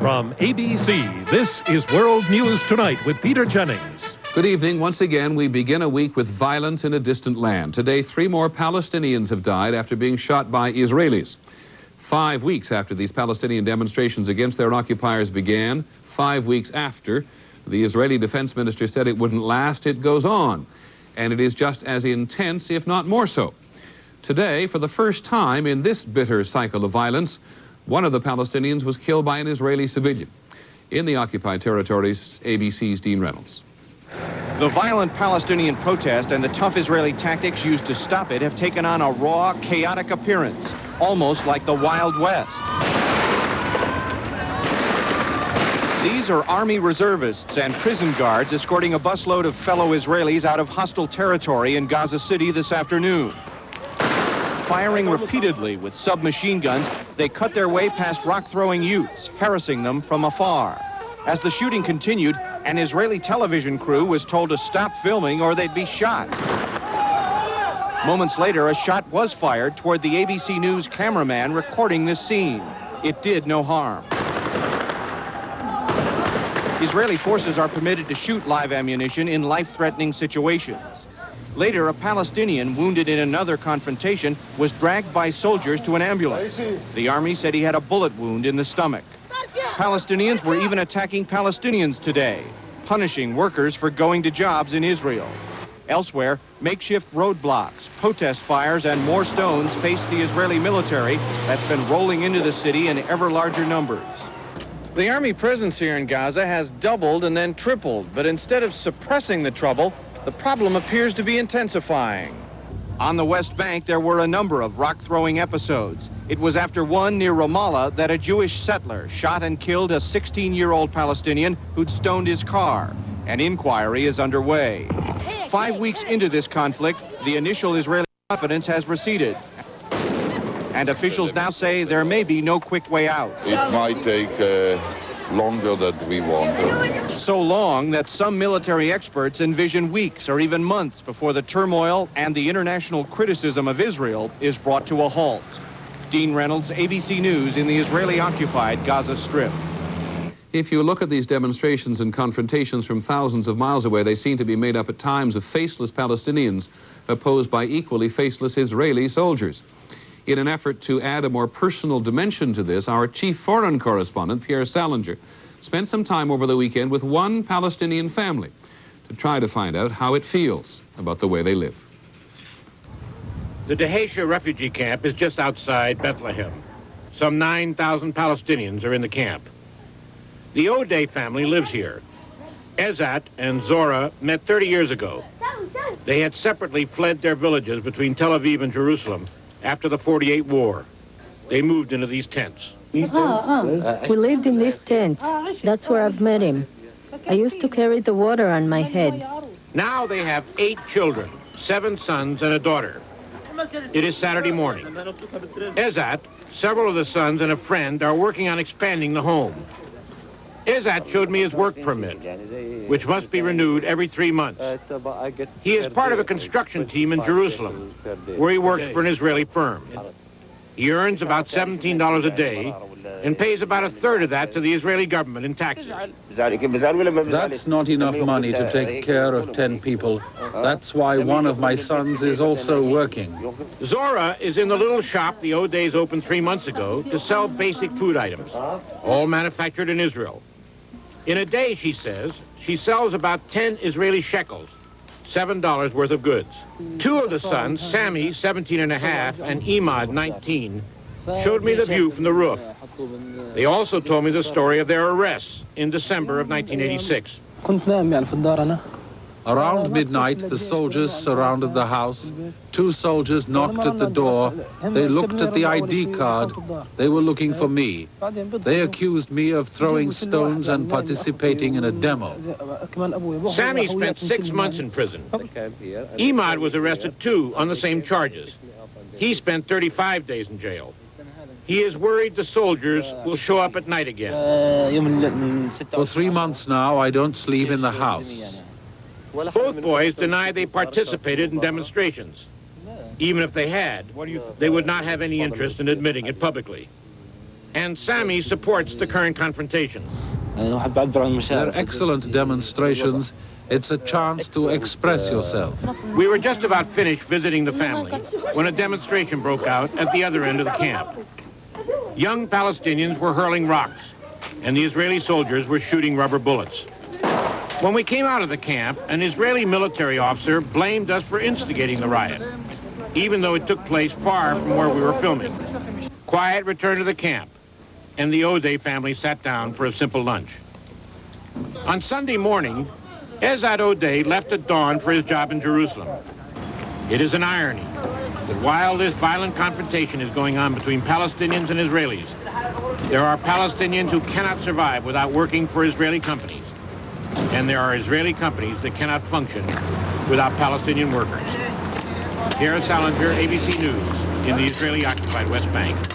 From ABC, this is World News Tonight with Peter Jennings. Good evening. Once again, we begin a week with violence in a distant land. Today, 3 more Palestinians have died after being shot by Israelis. 5 weeks after these Palestinian demonstrations against their occupiers began, 5 weeks after the Israeli defense minister said it wouldn't last, it goes on. And it is just as intense, if not more so. Today, for the first time in this bitter cycle of violence, one of the Palestinians was killed by an Israeli civilian. In the occupied territories, ABC's Dean Reynolds. The violent Palestinian protest and the tough Israeli tactics used to stop it have taken on a raw, chaotic appearance, almost like the Wild West. These are army reservists and prison guards escorting a busload of fellow Israelis out of hostile territory in Gaza City this afternoon. Firing repeatedly with submachine guns, they cut their way past rock-throwing youths, harassing them from afar. As the shooting continued, an Israeli television crew was told to stop filming or they'd be shot. Moments later, a shot was fired toward the ABC News cameraman recording this scene. It did no harm. Israeli forces are permitted to shoot live ammunition in life-threatening situations. Later, a Palestinian wounded in another confrontation was dragged by soldiers to an ambulance. The army said he had a bullet wound in the stomach. Palestinians were even attacking Palestinians today, punishing workers for going to jobs in Israel. Elsewhere, makeshift roadblocks, protest fires, and more stones faced the Israeli military that's been rolling into the city in ever larger numbers. The army presence here in Gaza has doubled and then tripled, but instead of suppressing the trouble, the problem appears to be intensifying. On the West Bank, there were a number of rock-throwing episodes. It was after one near Ramallah that a Jewish settler shot and killed a 16-year-old Palestinian who'd stoned his car. An inquiry is underway. 5 weeks into this conflict, the initial Israeli confidence has receded. And officials now say there may be no quick way out. It might take longer than we want. So long that some military experts envision weeks or even months before the turmoil and the international criticism of Israel is brought to a halt. Dean Reynolds, ABC News in the Israeli-occupied Gaza Strip. If you look at these demonstrations and confrontations from thousands of miles away, they seem to be made up at times of faceless Palestinians opposed by equally faceless Israeli soldiers. In an effort to add a more personal dimension to this, our chief foreign correspondent, Pierre Salinger, spent some time over the weekend with one Palestinian family to try to find out how it feels about the way they live. The Dheisheh refugee camp is just outside Bethlehem. Some 9,000 Palestinians are in the camp. The O'Day family lives here. Ezat and Zora met 30 years ago. They had separately fled their villages between Tel Aviv and Jerusalem after the 48 war. They moved into these tents. We lived in these tents. That's where I've met him. I used to carry the water on my head. Now they have 8 children, 7 sons and a daughter. It is Saturday morning. Ezat, several of the sons and a friend are working on expanding the home. Ezat showed me his work permit, which must be renewed every 3 months. He is part of a construction team in Jerusalem, where he works for an Israeli firm. He earns about $17 a day and pays about a third of that to the Israeli government in taxes. That's not enough money to take care of 10 people. That's why one of my sons is also working. Zora is in the little shop the O'Days opened 3 months ago to sell basic food items, all manufactured in Israel. In a day, she says, she sells about 10 Israeli shekels, $7 worth of goods. 2 of the sons, Sammy, 17 and a half, and Imad, 19, showed me the view from the roof. They also told me the story of their arrests in December of 1986. Around midnight, the soldiers surrounded the house. 2 soldiers knocked at the door. They looked at the ID card. They were looking for me. They accused me of throwing stones and participating in a demo. Sammy spent 6 months in prison. Imad was arrested too on the same charges. He spent 35 days in jail. He is worried the soldiers will show up at night again. For 3 months now, I don't sleep in the house. Both boys deny they participated in demonstrations. Even if they had, they would not have any interest in admitting it publicly. And Sami supports the current confrontation. They're excellent demonstrations. It's a chance to express yourself. We were just about finished visiting the family when a demonstration broke out at the other end of the camp. Young Palestinians were hurling rocks, and the Israeli soldiers were shooting rubber bullets. When we came out of the camp, an Israeli military officer blamed us for instigating the riot, even though it took place far from where we were filming. Quiet returned to the camp, and the Odeh family sat down for a simple lunch. On Sunday morning, Ezat Odeh left at dawn for his job in Jerusalem. It is an irony that while this violent confrontation is going on between Palestinians and Israelis, there are Palestinians who cannot survive without working for Israeli companies, and there are Israeli companies that cannot function without Palestinian workers. Pierre Salinger, ABC News, in the Israeli-occupied West Bank.